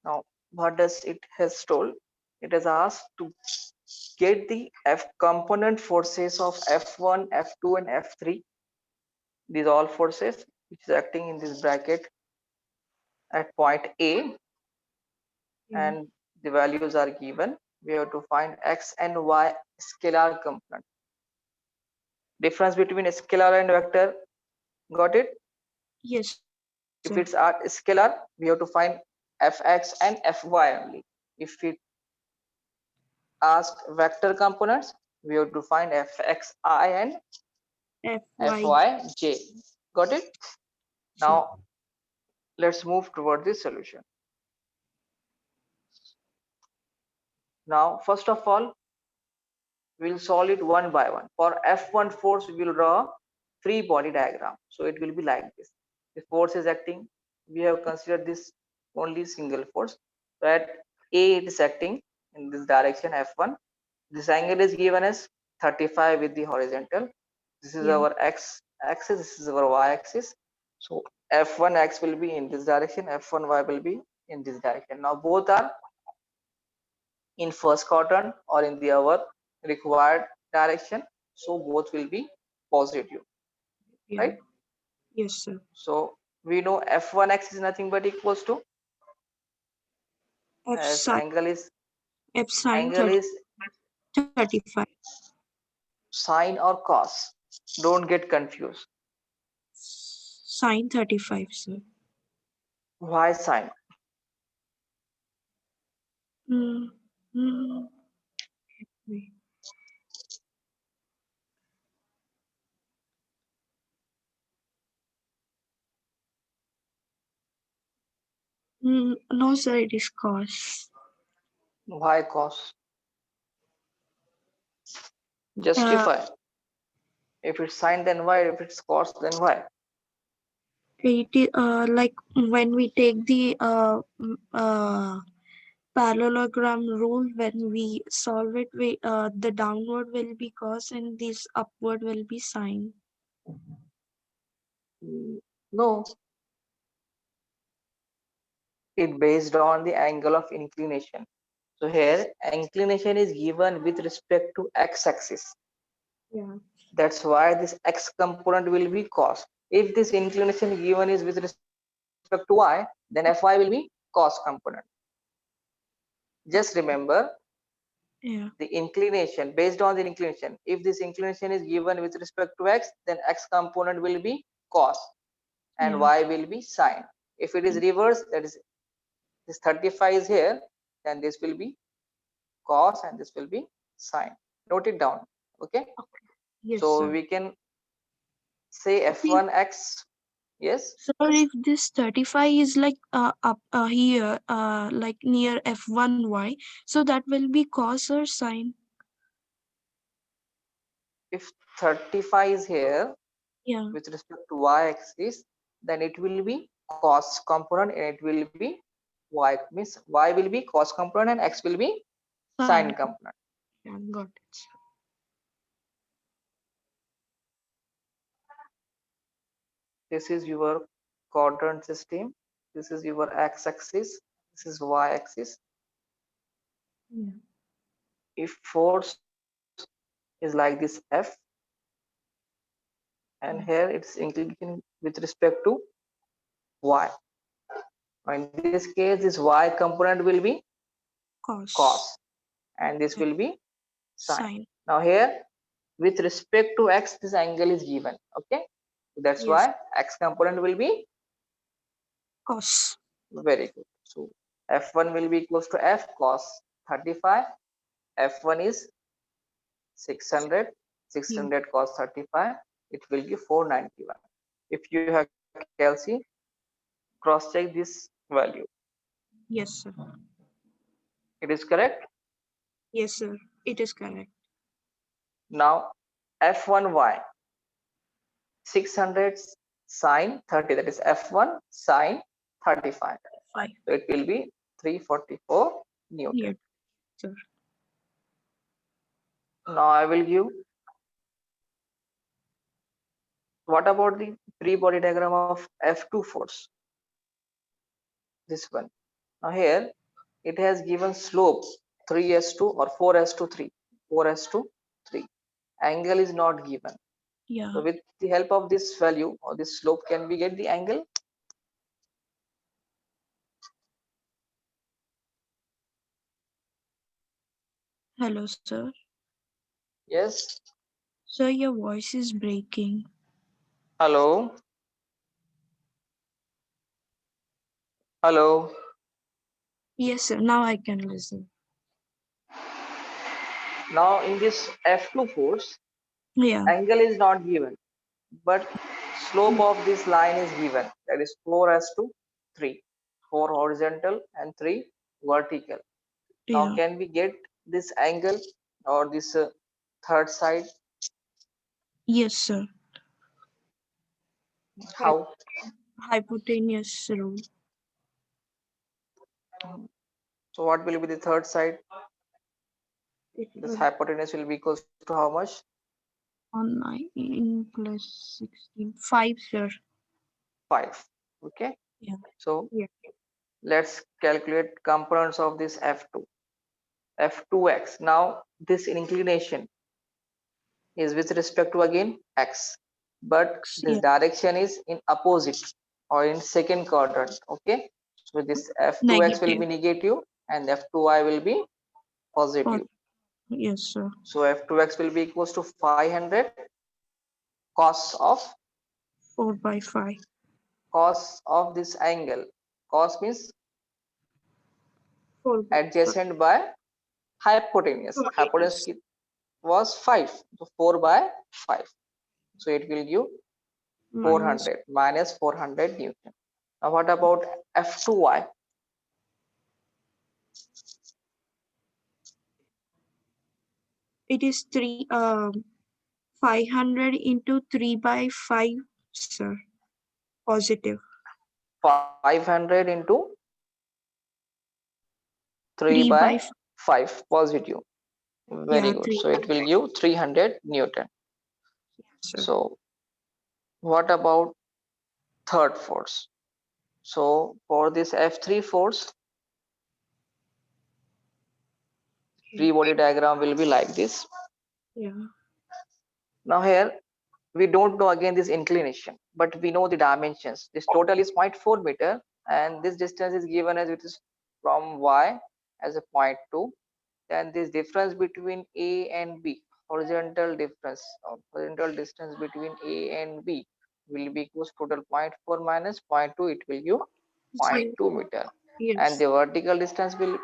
Now, what does it has told? It has asked to get the F component forces of F1, F2, and F3. These all forces which is acting in this bracket at point A, Yeah. and the values are given. We have to find X and Y scalar component. Difference between a scalar and vector. Got it? Yes, sir. If it's a scalar, we have to find Fx and Fy only. If it asks vector components, we have to find Fxi and Fy. Fyj. Got it? Sir. Now let's move toward the solution. Now, first of all, we'll solve it one by one. For F1 force, we'll draw free body diagram. So it will be like this. The force is acting. We have considered this only single force. So at A, it is acting in this direction F1. This angle is given as 35 with the horizontal. This is Yeah. our X axis. This is our Y axis. So F1 X will be in this direction. F1 Y will be in this direction. Now both are in first quadrant or in the our required direction, so both will be positive, Yeah. right? Yes, sir. So we know f1x is nothing but equals to, F as sine F sine angle is 35. sine or cos, don't get confused. Sine 35, sir. Why sine? Mm. Mm. Wait. No, sir, it is cos. Why cos? Uh, Justify. If it's sine, then why? If it's cos, then why? it is like when we take the parallelogram rule, when we solve it, we the downward will be cos and this upward will be sine. No, it based on the angle of inclination. So here inclination is given with respect to x-axis. Yeah. That's why this x component will be cos. If this inclination given is with respect to y, then fy will be cos component. Just remember Yeah. the inclination based on the inclination. If this inclination is given with respect to x, then x component will be cos and Yeah. y will be sine. If it is reverse, that is this 35 is here, then this will be cos and this will be sine. Note it down. Okay. Yes, So sir. we can say See, f1x. Yes. sir, if this 35 is like up here, like near F1y, so that will be cos or sine. If 35 is here Yeah. with respect to y-axis, then it will be cos component and it will be y, means y will be cos component and x will be sine Sine. component. Yeah, got it. This is your quadrant system. This is your x-axis. This is y-axis. Yeah. If force is like this F, and here it's inclination with respect to y. In this case, this y component will be Cos. cos, and this will be sine. Sine. Now here, with respect to x, this angle is given. Okay, that's Yes. why x component will be Cos. very good. So f1 will be equals to f cos 35. f1 is 600. Yeah. 600 cos 35. It will give 491. If you have calci, cross check this value. Yes, sir. It is correct. Yes, sir. It is correct. Now f1y 600 sine 30, that is f1 sine 35. 5. So it will be 344 Newton. Yeah, sir. Now I will give, what about the free body diagram of F2 force? This one. Now here it has given slope 3s to or 4s to 3. 4s to 3. Angle is not given. Yeah. So with the help of this value or this slope, can we get the angle? Hello, sir. Yes. Sir, your voice is breaking. Hello. Hello. Yes, sir. Now I can listen. Now in this F2 force, Yeah. angle is not given, but slope of this line is given. That is 4s to 3. 4 horizontal and 3 vertical. Now Yeah. can we get this angle or this third side? Yes, sir. How? Hypotenuse rule. So what will be the third side? It This will hypotenuse will be equals to how much? on 9 plus 16. 5, sir. 5. Okay. Yeah. So Yeah. let's calculate components of this F2. F2x. Now this inclination is with respect to again x, but this Yeah. direction is in opposite or in second quadrant. Okay. So this F2x will Negative. be negative and F2y will be positive. Yes, sir. So F2x will be equals to 500 cos of 4 by 5. this angle. Cos means 4 by 5. adjacent by hypotenuse. Hypotenuse was 5. So 4 by 5. So it will give Minus. 400 minus 400 Newton. Now what about F2y? It is 500 into 3 by 5, sir. Positive. 500 into 3 3 by by 5 positive. Very yeah, good. 3 So it will give 300 Newton. sir. So what about third force? So for this F3 force, free body diagram will be like this. Yeah. Now here we don't know again this inclination, but we know the dimensions. This total is 0.4 meter and this distance is given as it is from y as a 0.2. Then this difference between A and B, horizontal difference or horizontal distance between A and B will be equals total 0.4 minus 0.2, it will give 0.2 meter. And Yes. the vertical distance will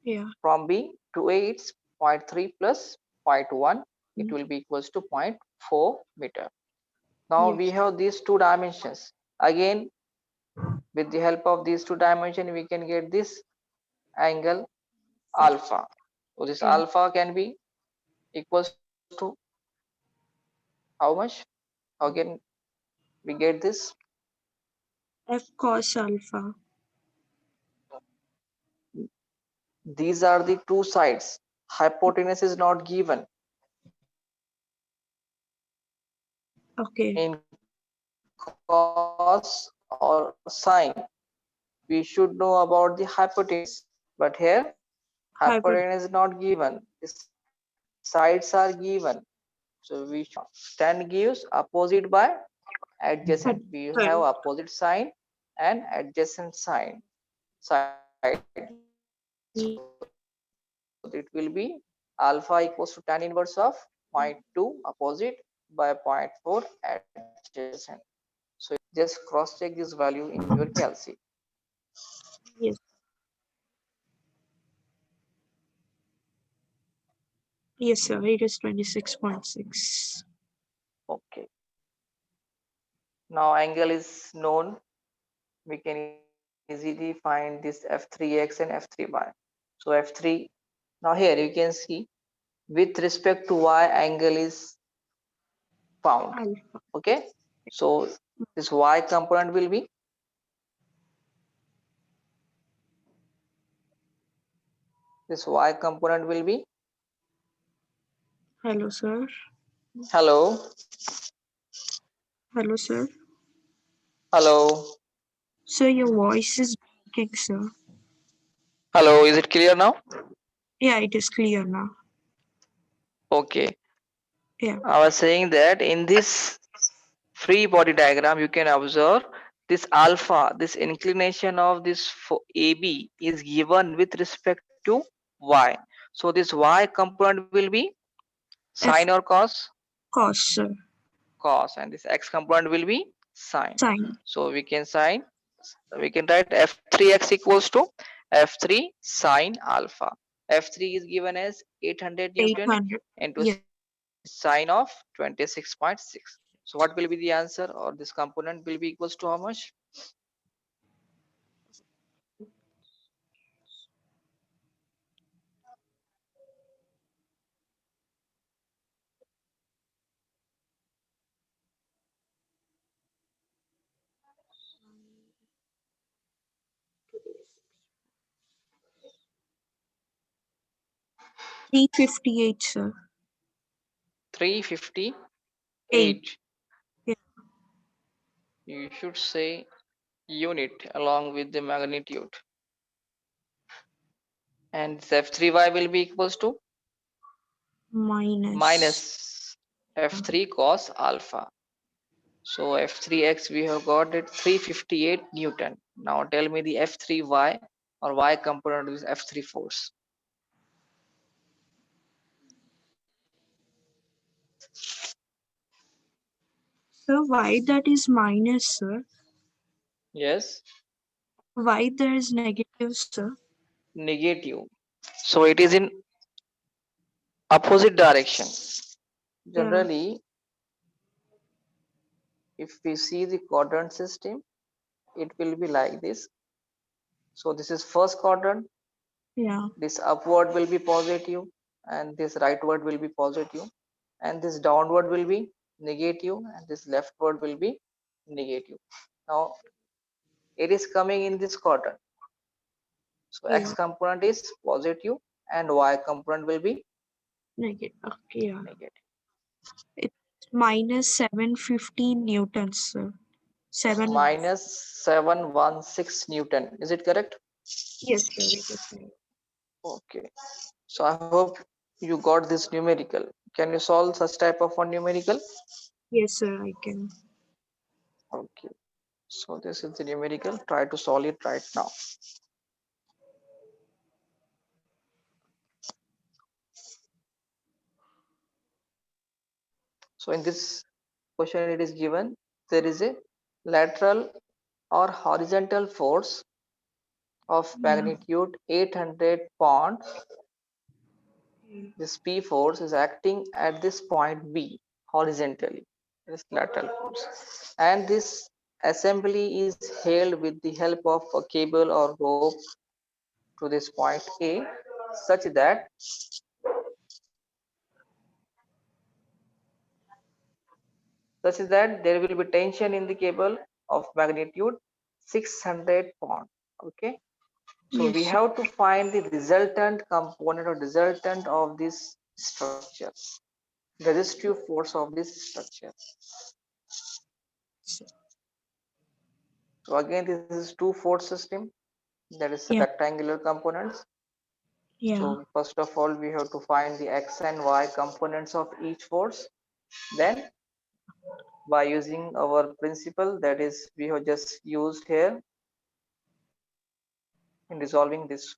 Yeah. from B to A, it's 0.3 plus 0.1, it will be equals to 0.4 meter. Now Yes. we have these two dimensions. Again, with the help of these two dimensions, we can get this angle alpha. So this Yeah. alpha can be equals to how much? How can we get this? F cos alpha. These are the two sides. Hypotenuse is not given. Okay. In cos or sine, we should know about the hypotenuse. But here, Hyper. hypotenuse is not given. The sides are given. So we should tan gives opposite by adjacent. We have Side. opposite sign and adjacent sign side. So it will be alpha equals to tan inverse of 0.2 opposite by 0.4 adjacent. So just cross check this value in your calci. Yes. Yes, sir. It is 26.6. Okay. Now angle is known. We can easily find this F3x and F3y. So F3, now here you can see with respect to y angle is found. Alpha. Okay. So this y component will be Hello, sir. hello, Hello, sir. hello. Sir, your voice is working, sir. Hello, is it clear now? Yeah, it is clear now. Okay. Yeah. I was saying that in this free body diagram, you can observe this alpha, this inclination of this AB is given with respect to y. So this y component will be sine F or cos? cos, sir. Cos, and this x component will be sine. Sine. So we can write f3x equals to f3 sine alpha. F3 is given as 800 Newton 800. into Yes. sine of 26.6. So what will be the answer, or this component will be equals to how much? $358, sir. 8. 358. Yeah. You should say unit along with the magnitude. And this f3y will be equals to Minus. minus f3 cos alpha. So f3x we have got it 358 Newton. Now tell me the f3y or y component of this f3 force. So why that is minus, sir? Yes, Why there is negative, sir? negative. So it is in opposite direction. Yeah. Generally, if we see the quadrant system, it will be like this. So this is first quadrant, Yeah. this upward will be positive and this rightward will be positive, and this downward will be negative and this leftward will be negative. Now it is coming in this quadrant. So Yeah. x component is positive and y component will be Negative. Okay. Yeah. negative. It's minus 750 newtons, sir. 7. Minus 716 Newton. Is it correct? Yes, sir. It is right. Okay. So I hope you got this numerical. Can you solve such type of one numerical? Yes, sir. I can. Okay. So this is the numerical. Try to solve it right now. So in this question it is given there is a lateral or horizontal force of Yeah. magnitude 800 pound. Yeah. This P force is acting at this point B horizontally. This lateral force. And this assembly is held with the help of a cable or rope to this point A such that there will be tension in the cable of magnitude 600 pound. Okay, so we Yes, sir. have to find the resultant component or resultant of this structure, the resistive force of this structure. So again this is two force system, that is Yeah. rectangular components. Yeah. So first of all we have to find the x and y components of each force. Then by using our principle that is we have just used here in resolving this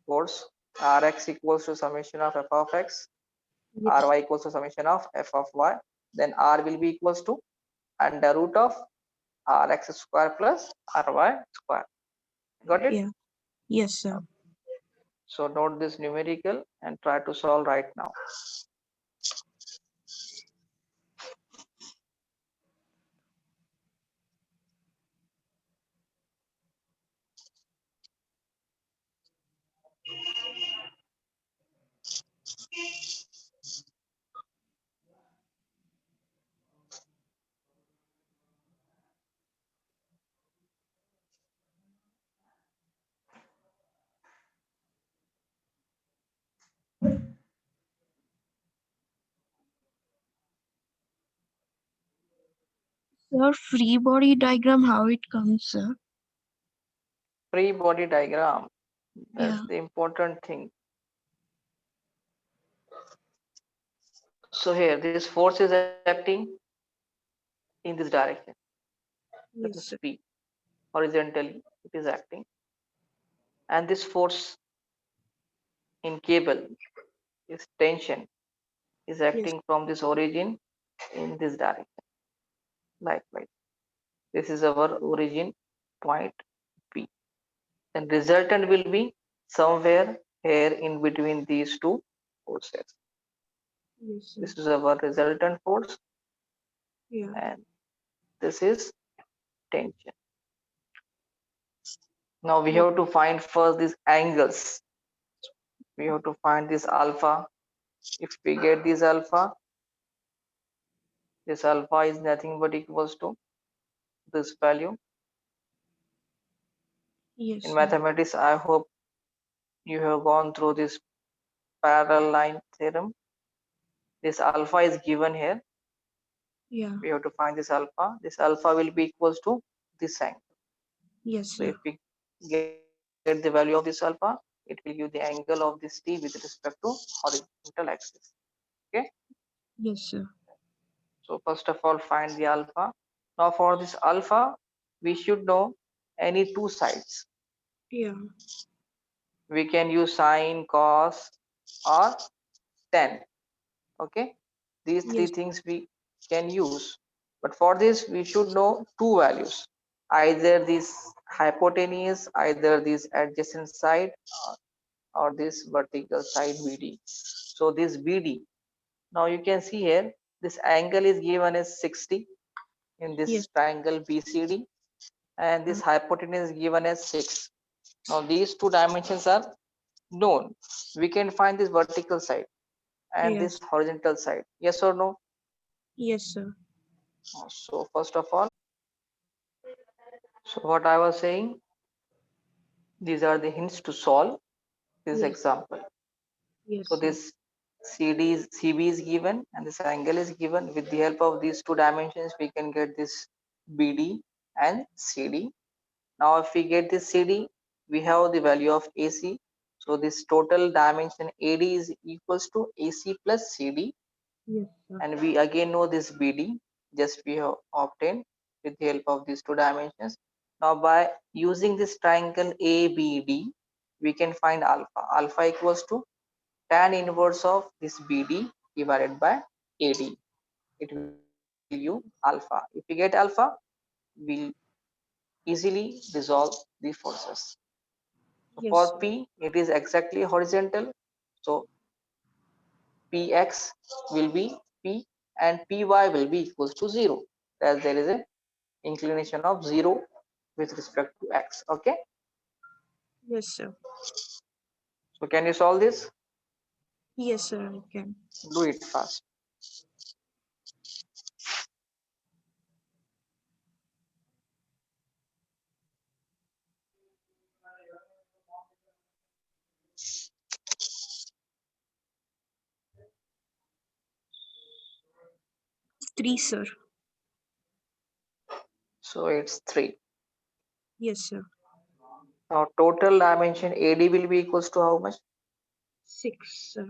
force, Rx equals to summation of f of x, Yes. Ry equals to summation of f of y, then R will be equals to under root of Rx square plus Ry square. Got it? Yeah. Yes, sir. So note this numerical and try to solve right now. Sir, free body diagram, how it comes, sir? free body diagram. That's Yeah. the important thing. So here, this force is acting in this direction. That means Yes, sir. P. Horizontally, it is acting. And this force in cable is tension is Yes. acting from this origin in this direction. Likewise, this is our origin point P. Then resultant will be somewhere here in between these two forces. Yes, sir. This is our resultant force Yeah. and this is tension. Now we Yes. have to find first these angles. We have to find this alpha. If we get this alpha is nothing but equals to this value. Yes, In sir. mathematics, I hope you have gone through this parallel line theorem. This alpha is given here. Yeah. We have to find this alpha. This alpha will be equals to this angle. Yes, So if sir. we get the value of this alpha, it will give the angle of this t with respect to horizontal axis. Okay. Yes, sir. So first of all, find the alpha. Now for this alpha, we should know any two sides. Yeah. We can use sine, cos, or tan. Okay. These three Yes. things we can use. But for this, we should know two values. Either this hypotenuse, either this adjacent side, or this vertical side BD. So this BD, now you can see here, this angle is given as 60 in Yes. this triangle BCD, and this hypotenuse is given as 6. Now these two dimensions are known. We can find this vertical side and this Yes. horizontal side. Yes or no? Yes, sir. So first of all, so what I was saying, these are the hints to solve this Yes. example. Yes, So sir. this CB is given and this angle is given. With the help of these two dimensions, we can get this BD and CD. Now if we get this CD, we have the value of AC. So this total dimension AD is equals to AC plus CD. Yes, sir. And we again know this BD, just we have obtained with the help of these two dimensions. Now by using this triangle ABD, we can find alpha. Alpha equals to tan inverse of this BD divided by AD. It will give you alpha. If you get alpha, we'll easily resolve the forces. So Yes, for sir. P, it is exactly horizontal. So Px will be P and Py will be equals to 0, as there is a inclination of 0 with respect to x. Okay. Yes, sir. So can you solve this? Yes, sir. I can. Do it fast. Three, sir. So it's 3. Yes, sir. Now total dimension AD will be equals to how much? Six, sir.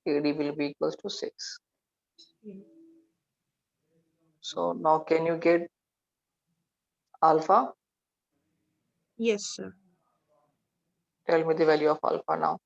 AD will be equals to 6. Yeah. So now can you get alpha? Yes, sir. Tell me the value of alpha now.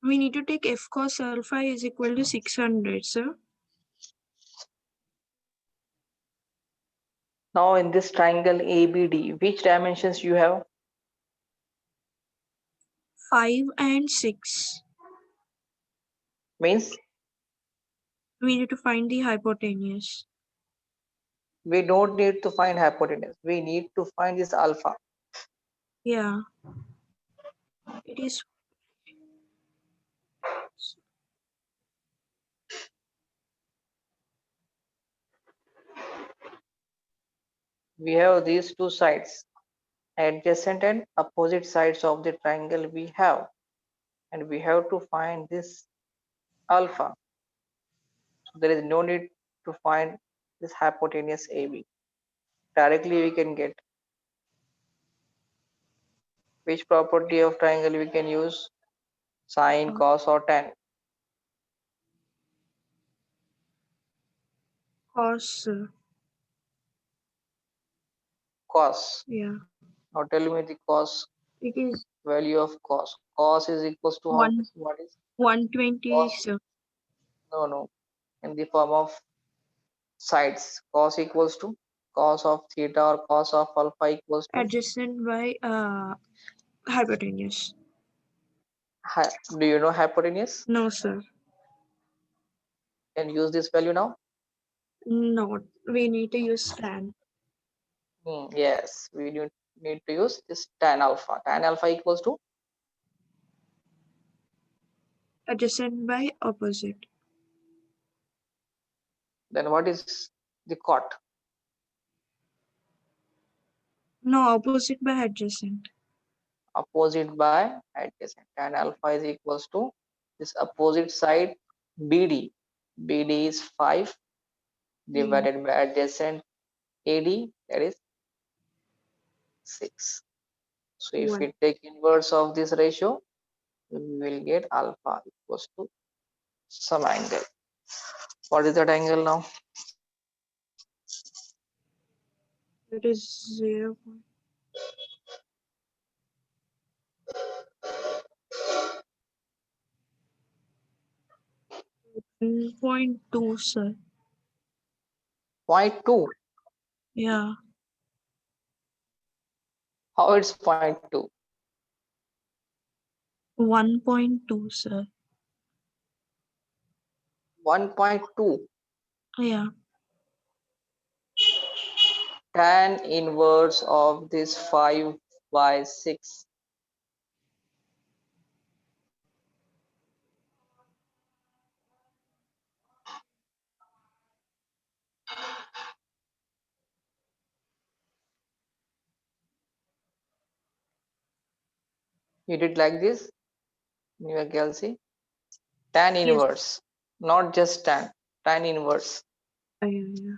We need to take F cos alpha is equal to 600, sir. Now in this triangle ABD, which dimensions you have? 5 and 6. Means We need to find the hypotenuse. We don't need to find hypotenuse. We need to find this alpha. Yeah. It is. We have these two sides, adjacent and opposite sides of the triangle we have, and we have to find this alpha. So there is no need to find this hypotenuse AB. Directly we can get which property of triangle we can use, sine, cos or tan. Cos. Cos. Yeah. Now tell me the cos It is value of cos. Cos is equals to how? What is 120, cos? sir. No. In the form of sides. Cos equals to cos of theta or cos of alpha equals to. Adjacent by hypotenuse. Do you know hypotenuse? No, sir. Can use this value now? No. We need to use tan. Yes, we need to use this tan alpha. Tan alpha equals to Adjacent by opposite. then what is the cot? No, opposite by adjacent. Opposite by adjacent. Tan alpha is equals to this opposite side BD. BD is 5 divided by adjacent AD, that is 6. So if we take inverse of this ratio, we will get alpha equals to some angle. What is that angle now? It is 0. 1.2, sir. 0.2. Yeah. How it's 0.2? 1.2, sir. 1.2. Yeah. Tan inverse of this 5 by 6. You did like this, New Kelsey? Tan Yes. inverse, not just tan, tan inverse. Yeah.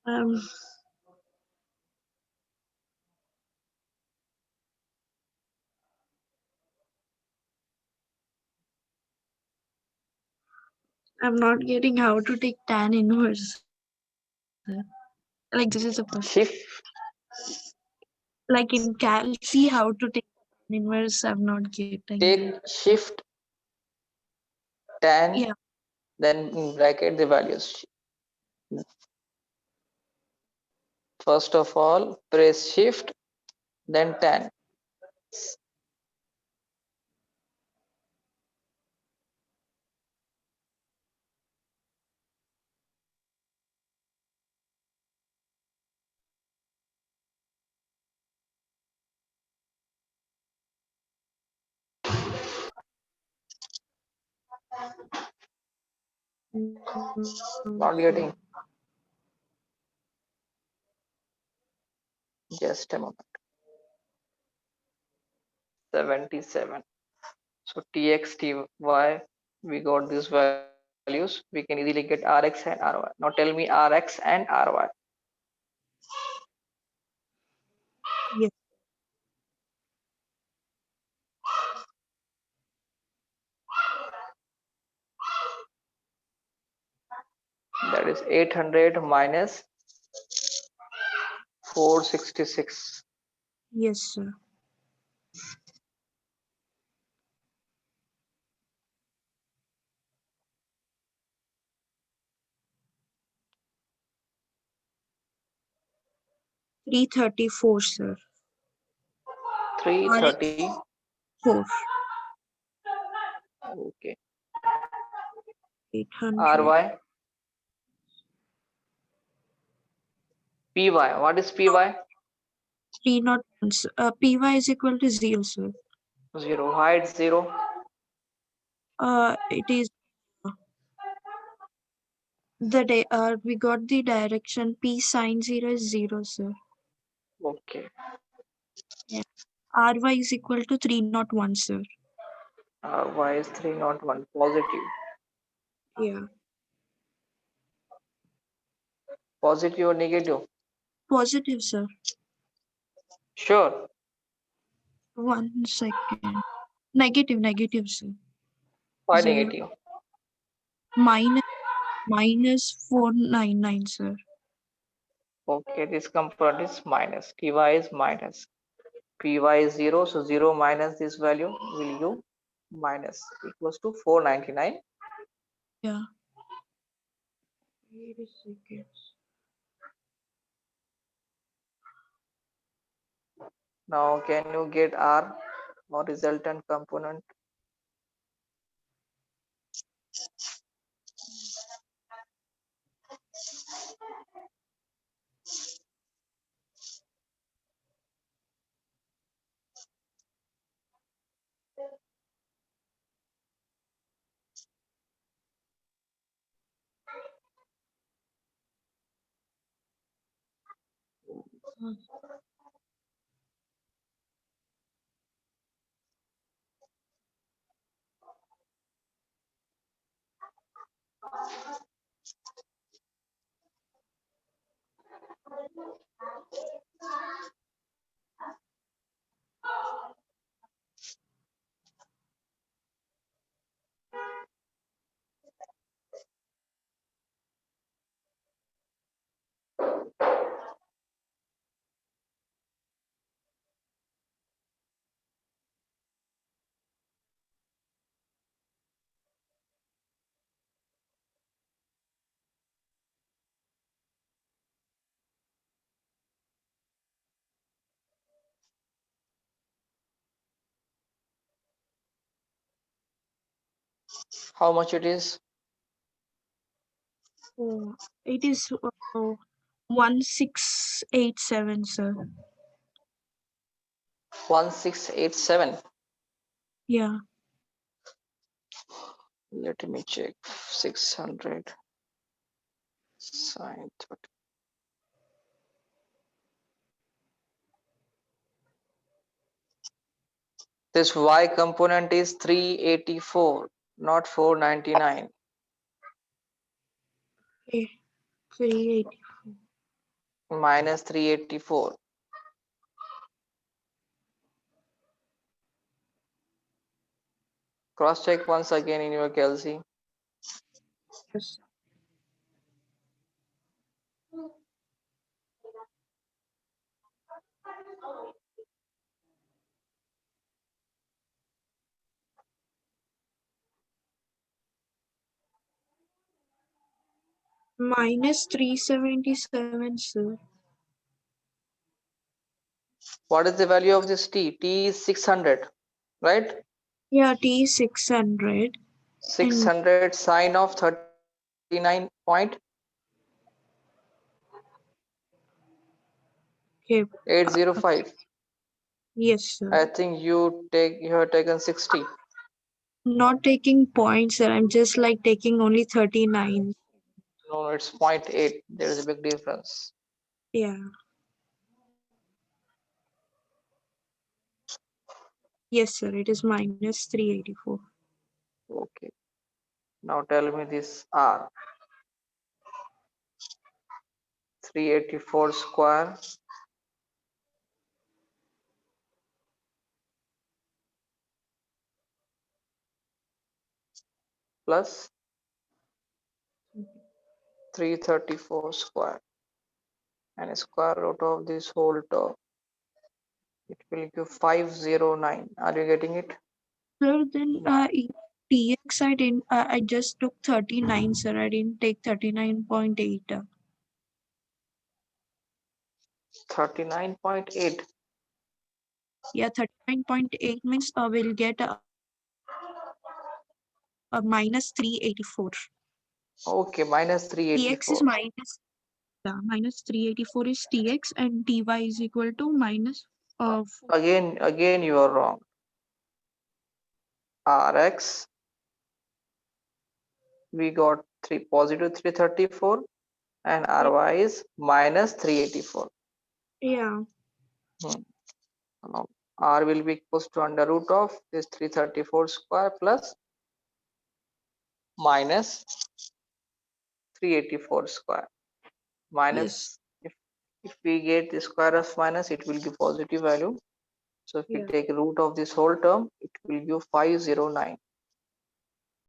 Um. I'm not getting how to take tan inverse. Like this is the first. Shift, Like in Cal, see how to take tan inverse. I'm not getting take it. shift tan, Yeah. then in bracket the values. First of all, press shift, then tan. Not getting. Just a moment. 77. So tx, ty, we got these values. We can easily get rx and ry. Now tell me rx and ry. Yes. That is 800 minus 466. Yes, sir. 334, sir. 334. 4, Okay. 800. RY. PY. What is PY? 301. PY is equal to 0, sir. 0. Why it's 0? It is we got the direction P sine 0 is 0, sir. Okay. Yeah. RY is equal to 301, sir. RY is 301. Positive. Yeah. Positive or negative? Positive, sir. Sure. 1 second. Negative, sir. Why 0 negative? minus 499, sir. Okay, this component is minus. TY is minus. PY is 0. So 0 minus this value will give minus equals to 499. Yeah. Wait a second. Now can you get R or resultant component? How much it is? Oh, it is 1687, sir. 1687. Yeah. Let me check. 600 sine 30. This Y component is 384, not 499. Okay. 380. Minus 384. Cross check once again in your Kelsey. Yes. Minus 377, sir. What is the value of this T? T is 600, right? Yeah, T is 600. 600 sine of 39.805. Okay. Yes, sir. I think you have taken 60. Not taking points, sir. I'm just like taking only 39. No, it's 0.8. There is a big difference. Yeah. Yes, sir. It is minus 384. Okay. Now tell me this R. 384 square plus 334 square and square root of this whole term. It will give 509. Are you getting it? Sir, then TX I didn't. I just took 39, sir. I didn't take 39.8. 39.8. Yeah, 39.8 means we'll get a minus 384. Okay, minus Tx is 384. minus, yeah, minus 384 is Tx and Ty is equal to minus 4. Again you are wrong. Rx, we got 3 positive 334 and Yeah. Ry is minus 384. Yeah. Now R will be equals to under root of this 334 square plus minus 384 square. Yes. Minus, if we get the square of minus, it will give positive value. So if we Yeah. take root of this whole term, it will give 509.